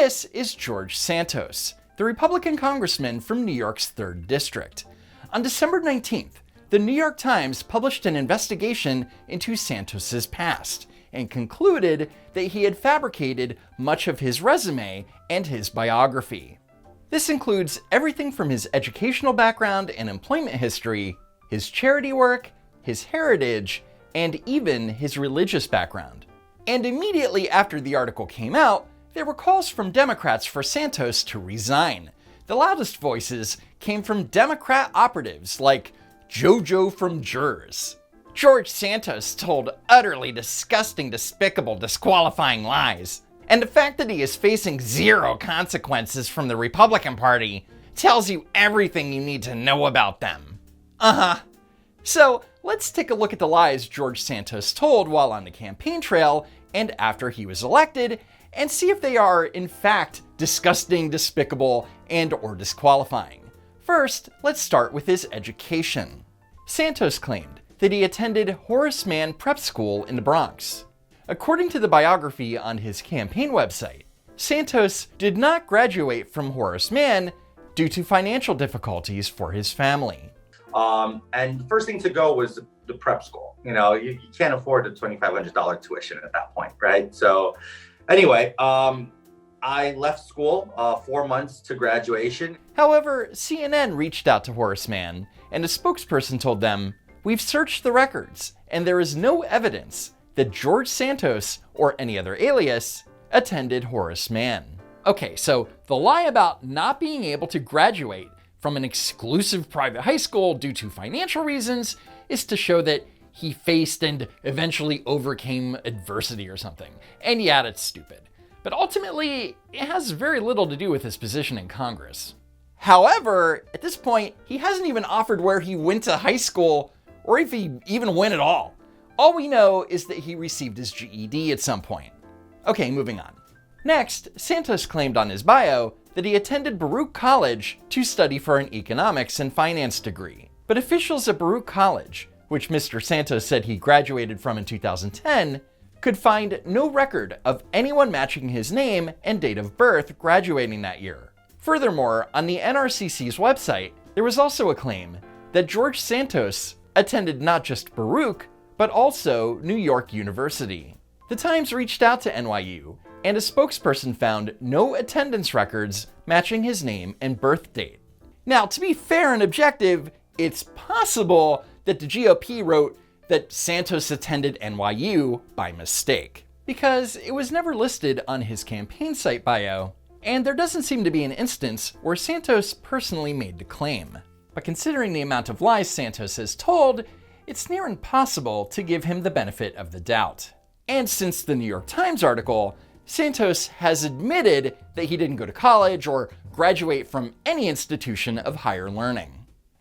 This is George Santos, the Republican congressman from New York's 3rd District. On December 19th, the New York Times published an investigation into Santos's past and concluded that he had fabricated much of his resume and his biography. This includes everything from his educational background and employment history, his charity work, his heritage, and even his religious background. And immediately after the article came out, there were calls from Democrats for Santos to resign. The loudest voices came from Democrat operatives like JoJo from Jers. George Santos told utterly disgusting, despicable, disqualifying lies. And the fact that he is facing zero consequences from the Republican Party tells you everything you need to know about them. So let's take a look at the lies George Santos told while on the campaign trail and after he was elected, and see if they are, in fact, disgusting, despicable, and/or disqualifying. First, let's start with his education. Santos claimed that he attended Horace Mann Prep School in the Bronx. According to the biography on his campaign website, Santos did not graduate from Horace Mann due to financial difficulties for his family. And the first thing to go was the prep school. You can't afford the $2,500 tuition at that point, right? So anyway, I left school 4 months to graduation. However, CNN reached out to Horace Mann, and a spokesperson told them, "We've searched the records, and there is no evidence that George Santos, or any other alias, attended Horace Mann." Okay, so the lie about not being able to graduate from an exclusive private high school due to financial reasons is to show that he faced and eventually overcame adversity or something. And yeah, that's stupid. But ultimately, it has very little to do with his position in Congress. However, at this point, he hasn't even offered where he went to high school or if he even went at all. All we know is that he received his GED at some point. Okay, moving on. Next, Santos claimed on his bio that he attended Baruch College to study for an economics and finance degree. But officials at Baruch College, which Mr. Santos said he graduated from in 2010, could find no record of anyone matching his name and date of birth graduating that year. Furthermore, on the NRCC's website, there was also a claim that George Santos attended not just Baruch, but also New York University. The Times reached out to NYU, and a spokesperson found no attendance records matching his name and birth date. Now, to be fair and objective, it's possible that the GOP wrote that Santos attended NYU by mistake, because it was never listed on his campaign site bio, and there doesn't seem to be an instance where Santos personally made the claim. But considering the amount of lies Santos has told, it's near impossible to give him the benefit of the doubt. And since the New York Times article, Santos has admitted that he didn't go to college or graduate from any institution of higher learning.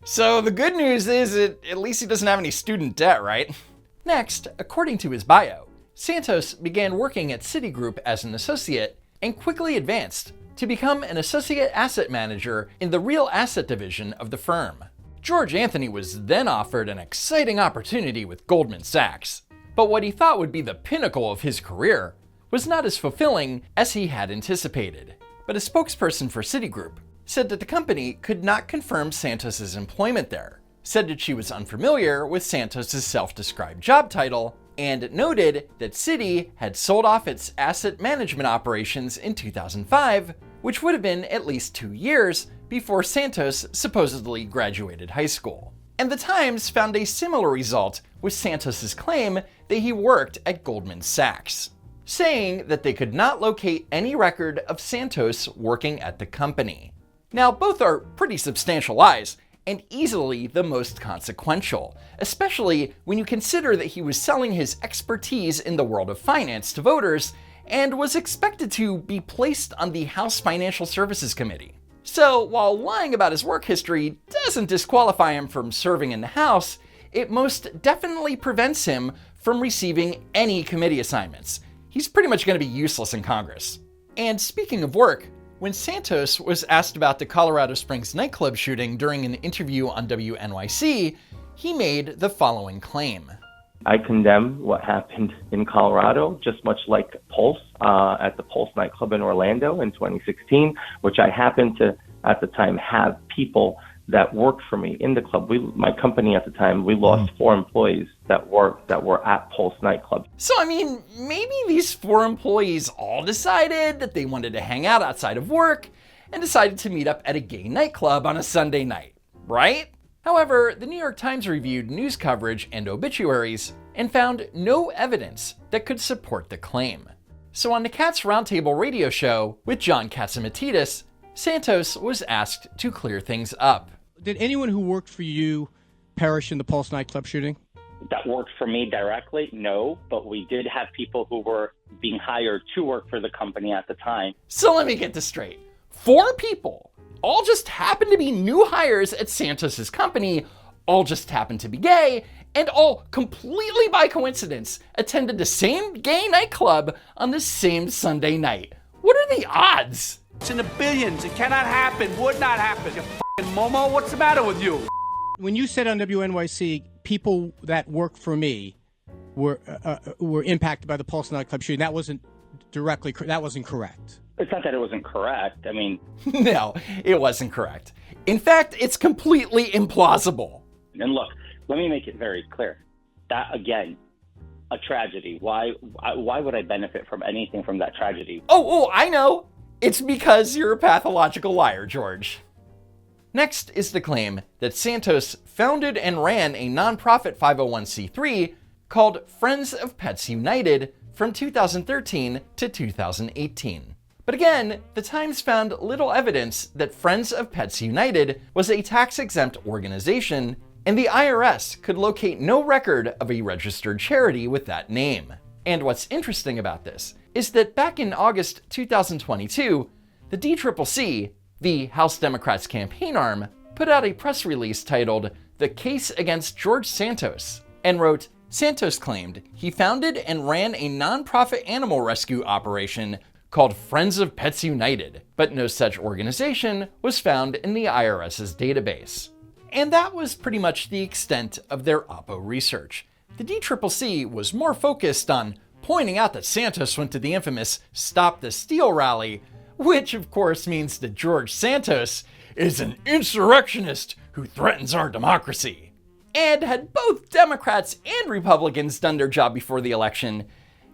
So the good news is that at least he doesn't have any student debt, right? Next, according to his bio, Santos began working at Citigroup as an associate and quickly advanced to become an associate asset manager in the real asset division of the firm. George Anthony was then offered an exciting opportunity with Goldman Sachs, but what he thought would be the pinnacle of his career was not as fulfilling as he had anticipated. But a spokesperson for Citigroup said that the company could not confirm Santos's employment there, said that she was unfamiliar with Santos's self-described job title, and noted that Citi had sold off its asset management operations in 2005, which would have been at least 2 years before Santos supposedly graduated high school. And the Times found a similar result with Santos's claim that he worked at Goldman Sachs, saying that they could not locate any record of Santos working at the company. Now, both are pretty substantial lies, and easily the most consequential, especially when you consider that he was selling his expertise in the world of finance to voters and was expected to be placed on the House Financial Services Committee. So, while lying about his work history doesn't disqualify him from serving in the House, it most definitely prevents him from receiving any committee assignments. He's pretty much going to be useless in Congress. And speaking of work, when Santos was asked about the Colorado Springs nightclub shooting during an interview on WNYC, he made the following claim. I condemn what happened in Colorado, just much like Pulse at the Pulse nightclub in Orlando in 2016, which I happened to, at the time, have people that worked for me in the club. My company at the time, we lost 4 employees that were at Pulse nightclub. So, I mean, maybe these 4 employees all decided that they wanted to hang out outside of work and decided to meet up at a gay nightclub on a Sunday night, right? However, the New York Times reviewed news coverage and obituaries and found no evidence that could support the claim. So on the Katz Roundtable radio show with John Katzimatidis, Santos was asked to clear things up. Did anyone who worked for you perish in the Pulse nightclub shooting? That worked for me directly, no, but we did have people who were being hired to work for the company at the time. So let me get this straight. 4 people all just happened to be new hires at Santos's company, all just happened to be gay, and all completely by coincidence attended the same gay nightclub on the same Sunday night. What are the odds? It's in the billions. It cannot happen. Would not happen. You f***ing Momo, what's the matter with you? When you said on WNYC, people that work for me were impacted by the Pulse nightclub shooting, that wasn't correct. It's not that it wasn't correct. I mean... No, it wasn't correct. In fact, it's completely implausible. And look, let me make it very clear. That, again, a tragedy. Why would I benefit from anything from that tragedy? Oh, I know. It's because you're a pathological liar, George. Next is the claim that Santos founded and ran a nonprofit 501c3 called Friends of Pets United from 2013 to 2018. But again, the Times found little evidence that Friends of Pets United was a tax-exempt organization, and the IRS could locate no record of a registered charity with that name. And what's interesting about this is that back in August 2022, the DCCC, the House Democrats' campaign arm, put out a press release titled "The Case Against George Santos" and wrote, Santos claimed he founded and ran a nonprofit animal rescue operation called Friends of Pets United, but no such organization was found in the IRS's database. And that was pretty much the extent of their Oppo research. The DCCC was more focused on pointing out that Santos went to the infamous Stop the Steal rally, which of course means that George Santos is an insurrectionist who threatens our democracy. And had both Democrats and Republicans done their job before the election,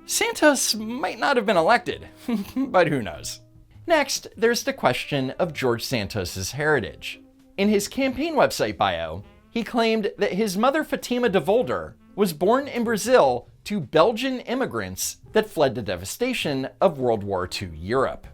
Santos might not have been elected, but who knows. Next, there's the question of George Santos's heritage. In his campaign website bio, he claimed that his mother Fatima de Volder was born in Brazil to Belgian immigrants that fled the devastation of World War II Europe.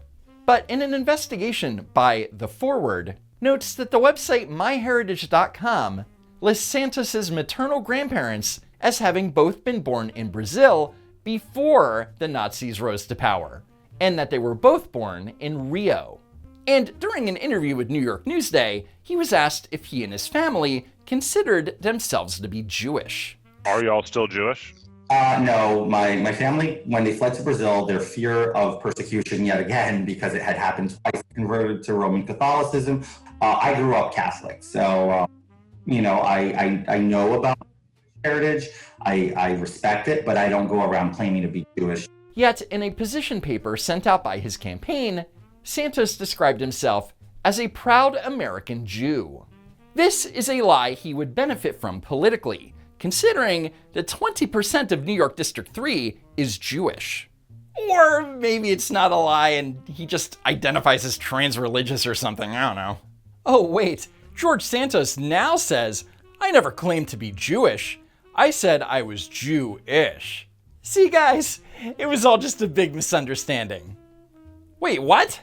But in an investigation by The Forward, notes that the website myheritage.com lists Santos's maternal grandparents as having both been born in Brazil before the Nazis rose to power, and that they were both born in Rio. And during an interview with New York Newsday, he was asked if he and his family considered themselves to be Jewish. Are y'all still Jewish? No, my family, when they fled to Brazil, their fear of persecution yet again, because it had happened twice, converted to Roman Catholicism. I grew up Catholic, so, I know about heritage. I respect it, but I don't go around claiming to be Jewish. Yet, in a position paper sent out by his campaign, Santos described himself as a proud American Jew. This is a lie he would benefit from politically, considering that 20% of New York District 3 is Jewish. Or maybe it's not a lie and he just identifies as trans-religious or something, I don't know. Oh wait, George Santos now says, I never claimed to be Jewish. I said I was Jew-ish. See guys, it was all just a big misunderstanding. Wait, what?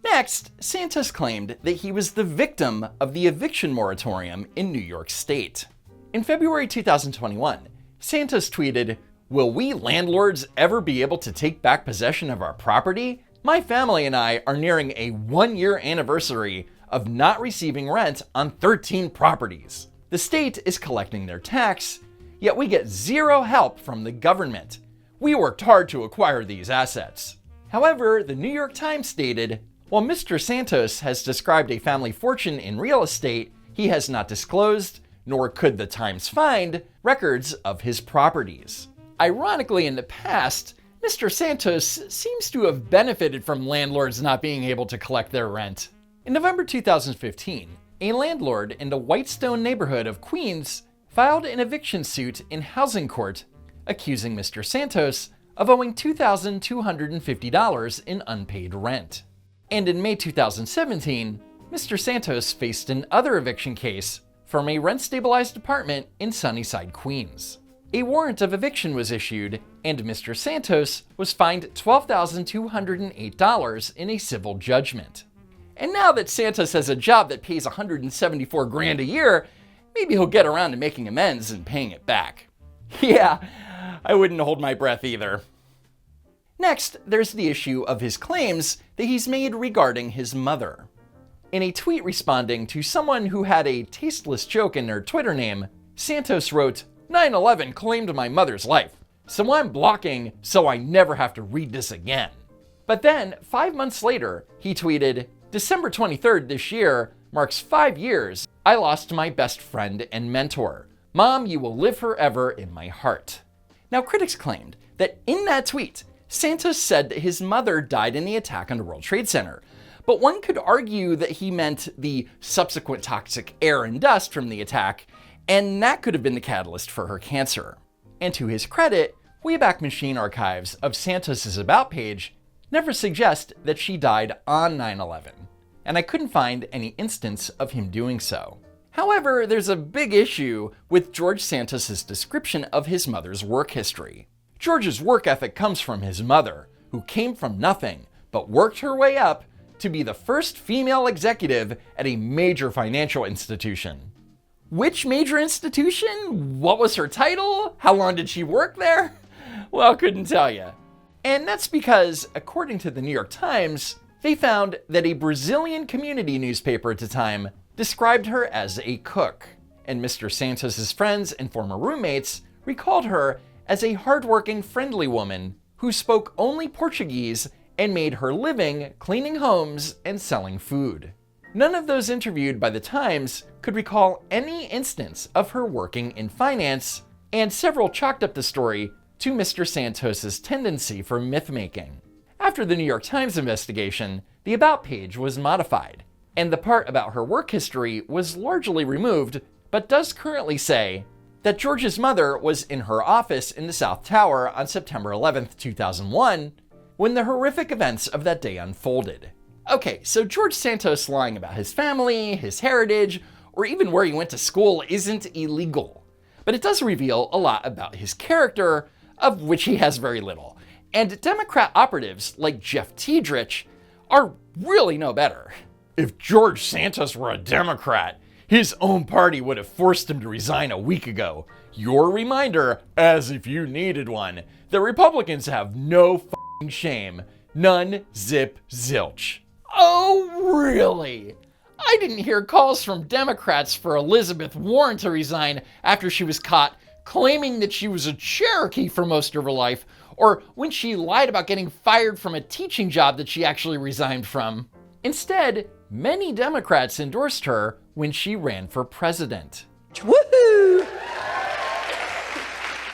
Next, Santos claimed that he was the victim of the eviction moratorium in New York State. In February 2021, Santos tweeted, "Will we landlords ever be able to take back possession of our property? My family and I are nearing a 1-year anniversary of not receiving rent on 13 properties. The state is collecting their tax, yet we get zero help from the government. We worked hard to acquire these assets." However, the New York Times stated, while Mr. Santos has described a family fortune in real estate, he has not disclosed, nor could the Times find records of his properties. Ironically, in the past, Mr. Santos seems to have benefited from landlords not being able to collect their rent. In November 2015, a landlord in the Whitestone neighborhood of Queens filed an eviction suit in housing court, accusing Mr. Santos of owing $2,250 in unpaid rent. And in May 2017, Mr. Santos faced another eviction case from a rent-stabilized apartment in Sunnyside, Queens. A warrant of eviction was issued, and Mr. Santos was fined $12,208 in a civil judgment. And now that Santos has a job that pays $174,000 a year, maybe he'll get around to making amends and paying it back. Yeah, I wouldn't hold my breath either. Next, there's the issue of his claims that he's made regarding his mother. In a tweet responding to someone who had a tasteless joke in their Twitter name, Santos wrote, "9/11 claimed my mother's life, so I'm blocking so I never have to read this again." But then, 5 months later, he tweeted, "December 23rd this year marks 5 years I lost my best friend and mentor. Mom, you will live forever in my heart." Now, critics claimed that in that tweet, Santos said that his mother died in the attack on the World Trade Center. But one could argue that he meant the subsequent toxic air and dust from the attack, and that could have been the catalyst for her cancer. And to his credit, Wayback Machine archives of Santos's About page never suggest that she died on 9/11, and I couldn't find any instance of him doing so. However, there's a big issue with George Santos's description of his mother's work history. George's work ethic comes from his mother, who came from nothing, but worked her way up to be the first female executive at a major financial institution. Which major institution? What was her title? How long did she work there? Well, couldn't tell you. And that's because, according to the New York Times, they found that a Brazilian community newspaper at the time described her as a cook, and Mr. Santos's friends and former roommates recalled her as a hardworking, friendly woman who spoke only Portuguese and made her living cleaning homes and selling food. None of those interviewed by the Times could recall any instance of her working in finance, and several chalked up the story to Mr. Santos's tendency for myth-making. After the New York Times investigation, the About page was modified, and the part about her work history was largely removed, but does currently say that George's mother was in her office in the South Tower on September 11th, 2001, when the horrific events of that day unfolded. Okay, so George Santos lying about his family, his heritage, or even where he went to school isn't illegal. But it does reveal a lot about his character, of which he has very little. And Democrat operatives like Jeff Tiedrich are really no better. If George Santos were a Democrat, his own party would have forced him to resign a week ago. Your reminder, as if you needed one, that Republicans have no f***ing shame. None, zip, zilch. Oh, really? I didn't hear calls from Democrats for Elizabeth Warren to resign after she was caught claiming that she was a Cherokee for most of her life, or when she lied about getting fired from a teaching job that she actually resigned from. Instead, many Democrats endorsed her when she ran for president. Woohoo!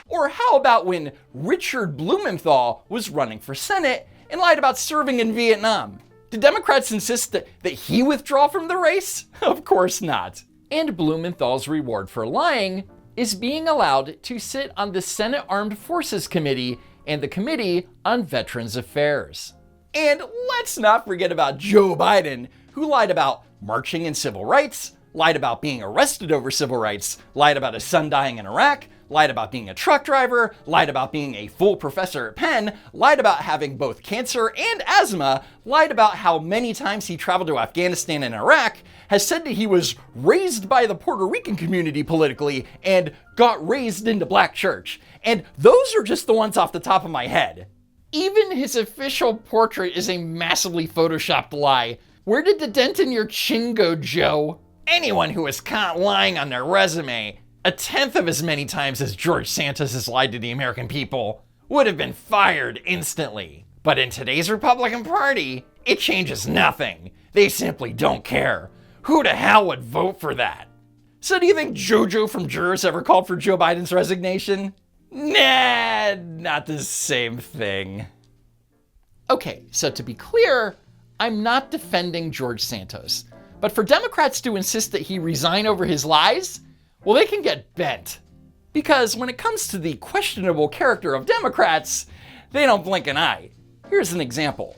Or how about when Richard Blumenthal was running for Senate and lied about serving in Vietnam? Did Democrats insist that he withdraw from the race? Of course not. And Blumenthal's reward for lying is being allowed to sit on the Senate Armed Forces Committee and the Committee on Veterans Affairs. And let's not forget about Joe Biden, who lied about marching in civil rights, lied about being arrested over civil rights, lied about his son dying in Iraq, lied about being a truck driver, lied about being a full professor at Penn, lied about having both cancer and asthma, lied about how many times he traveled to Afghanistan and Iraq, has said that he was raised by the Puerto Rican community politically and got raised in the black church. And those are just the ones off the top of my head. Even his official portrait is a massively photoshopped lie. Where did the dent in your chin go, Joe? Anyone who is caught lying on their resume 1/10 of as many times as George Santos has lied to the American people would have been fired instantly. But in today's Republican Party, it changes nothing. They simply don't care. Who the hell would vote for that? So do you think JoJo from Jurors ever called for Joe Biden's resignation? Nah, not the same thing. Okay, so to be clear, I'm not defending George Santos. But for Democrats to insist that he resign over his lies, well, they can get bent. Because when it comes to the questionable character of Democrats, they don't blink an eye. Here's an example.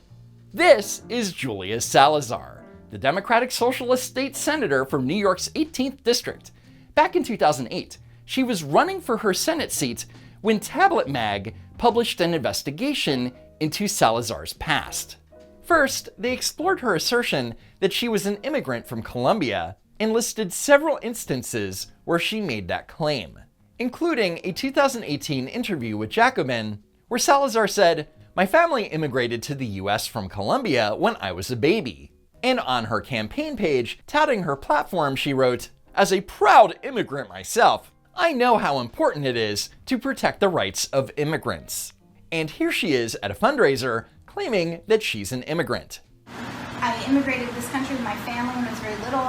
This is Julia Salazar, the Democratic Socialist State Senator from New York's 18th District. Back in 2008, she was running for her Senate seat when Tablet Mag published an investigation into Salazar's past. First, they explored her assertion that she was an immigrant from Colombia and listed several instances where she made that claim, including a 2018 interview with Jacobin, where Salazar said, "My family immigrated to the US from Colombia when I was a baby." And on her campaign page, touting her platform, she wrote, "As a proud immigrant myself, I know how important it is to protect the rights of immigrants." And here she is at a fundraiser claiming that she's an immigrant. I immigrated to this country with my family when I was very little,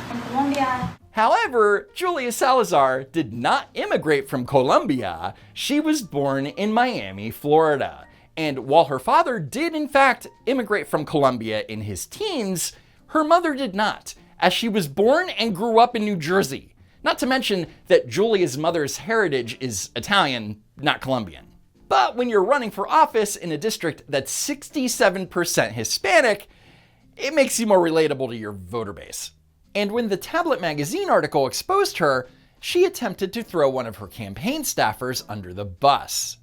from Colombia. However, Julia Salazar did not immigrate from Colombia. She was born in Miami, Florida. And while her father did in fact immigrate from Colombia in his teens, her mother did not, as she was born and grew up in New Jersey. Not to mention that Julia's mother's heritage is Italian, not Colombian. But when you're running for office in a district that's 67% Hispanic, it makes you more relatable to your voter base. And when the Tablet magazine article exposed her, she attempted to throw one of her campaign staffers under the bus.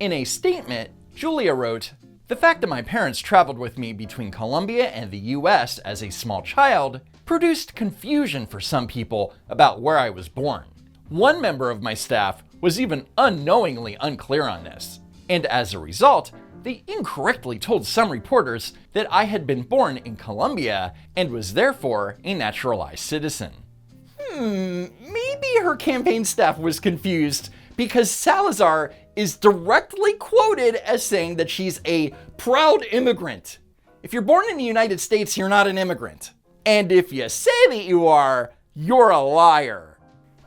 In a statement, Julia wrote, "The fact that my parents traveled with me between Colombia and the US as a small child produced confusion for some people about where I was born. One member of my staff was even unknowingly unclear on this, and as a result, they incorrectly told some reporters that I had been born in Colombia and was therefore a naturalized citizen." Maybe her campaign staff was confused because Salazar is directly quoted as saying that she's a proud immigrant. If you're born in the United States, you're not an immigrant. And if you say that you are, you're a liar.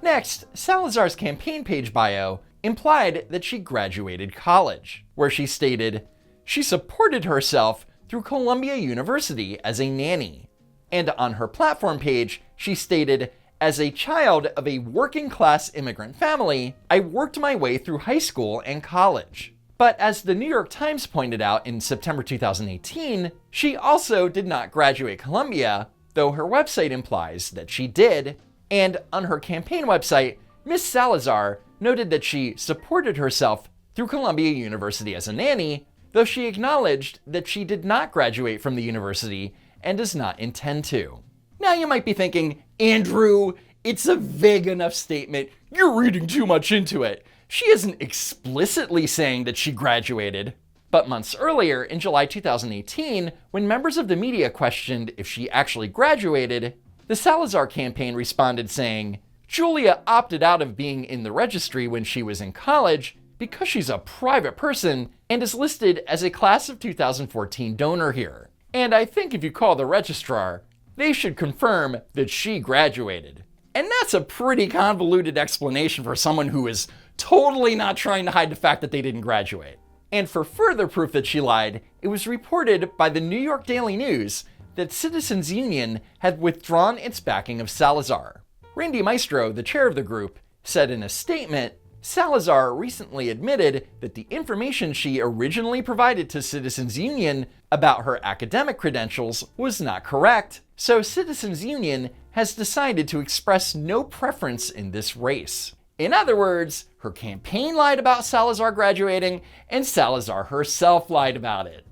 Next, Salazar's campaign page bio implied that she graduated college, where she stated, "She supported herself through Columbia University as a nanny." And on her platform page, she stated, "As a child of a working-class immigrant family, I worked my way through high school and college." But as the New York Times pointed out in September 2018, she also did not graduate Columbia, though her website implies that she did. And on her campaign website, Miss Salazar noted that she supported herself through Columbia University as a nanny, though she acknowledged that she did not graduate from the university and does not intend to. Now you might be thinking, Andrew, it's a vague enough statement. You're reading too much into it. She isn't explicitly saying that she graduated. But months earlier, in July 2018, when members of the media questioned if she actually graduated, the Salazar campaign responded saying, "Julia opted out of being in the registry when she was in college because she's a private person and is listed as a class of 2014 donor here. And I think if you call the registrar, they should confirm that she graduated." And that's a pretty convoluted explanation for someone who is totally not trying to hide the fact that they didn't graduate. And for further proof that she lied, it was reported by the New York Daily News that Citizens Union had withdrawn its backing of Salazar. Randy Maestro, the chair of the group, said in a statement, "Salazar recently admitted that the information she originally provided to Citizens Union about her academic credentials was not correct, so Citizens Union has decided to express no preference in this race." In other words, her campaign lied about Salazar graduating, and Salazar herself lied about it.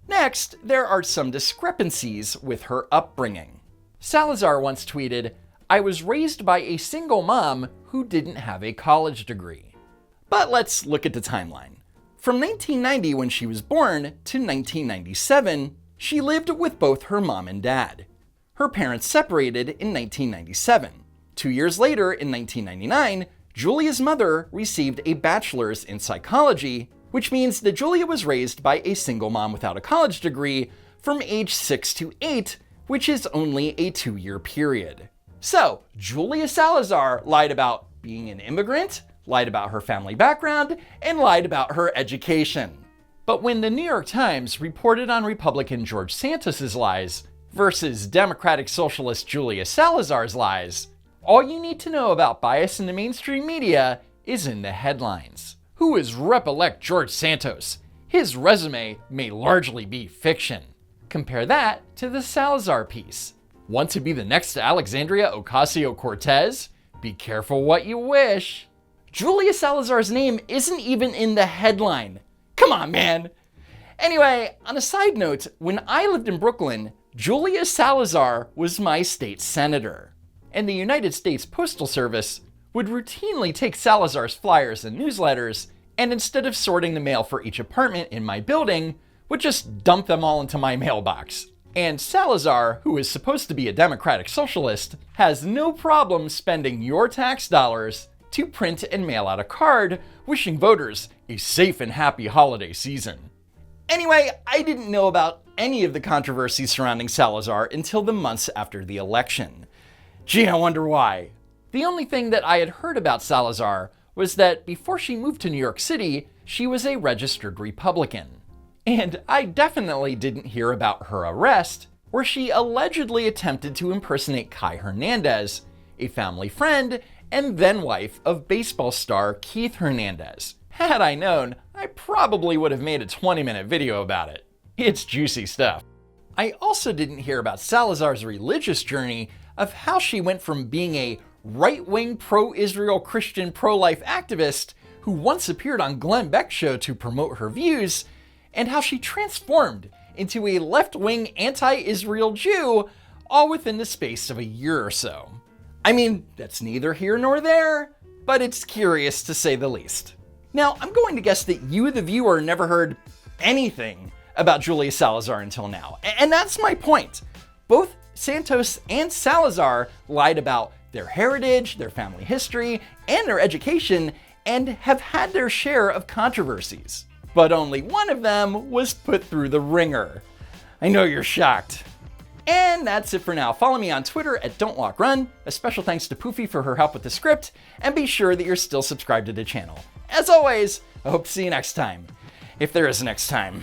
Next, there are some discrepancies with her upbringing. Salazar once tweeted, "I was raised by a single mom who didn't have a college degree." But let's look at the timeline. From 1990, when she was born, to 1997, she lived with both her mom and dad. Her parents separated in 1997. 2 years later, in 1999, Julia's mother received a bachelor's in psychology, which means that Julia was raised by a single mom without a college degree from age 6 to 8, which is only a 2-year period. So, Julia Salazar lied about being an immigrant, lied about her family background, and lied about her education. But when the New York Times reported on Republican George Santos's lies versus Democratic Socialist Julia Salazar's lies, all you need to know about bias in the mainstream media is in the headlines. Who is Rep-elect George Santos? His resume may largely be fiction. Compare that to the Salazar piece. Want to be the next Alexandria Ocasio-Cortez? Be careful what you wish. Julia Salazar's name isn't even in the headline. Come on, man. Anyway, on a side note, when I lived in Brooklyn, Julia Salazar was my state senator. And the United States Postal Service would routinely take Salazar's flyers and newsletters, and instead of sorting the mail for each apartment in my building, would just dump them all into my mailbox. And Salazar, who is supposed to be a democratic socialist, has no problem spending your tax dollars to print and mail out a card wishing voters a safe and happy holiday season. Anyway, I didn't know about any of the controversy surrounding Salazar until the months after the election. Gee, I wonder why. The only thing that I had heard about Salazar was that before she moved to New York City, she was a registered Republican. And I definitely didn't hear about her arrest, where she allegedly attempted to impersonate Kai Hernandez, a family friend and then wife of baseball star Keith Hernandez. Had I known, I probably would have made a 20-minute video about it. It's juicy stuff. I also didn't hear about Salazar's religious journey of how she went from being a right-wing pro-Israel Christian pro-life activist who once appeared on Glenn Beck's show to promote her views, and how she transformed into a left-wing anti-Israel Jew all within the space of a year or so. I mean, that's neither here nor there, but it's curious to say the least. Now, I'm going to guess that you, the viewer, never heard anything about Julia Salazar until now, and that's my point. Both Santos and Salazar lied about their heritage, their family history, and their education, and have had their share of controversies. But only one of them was put through the ringer. I know you're shocked. And that's it for now. Follow me on Twitter at Don'tWalkRun. A special thanks to Poofy for her help with the script, and be sure that you're still subscribed to the channel. As always, I hope to see you next time. If there is a next time.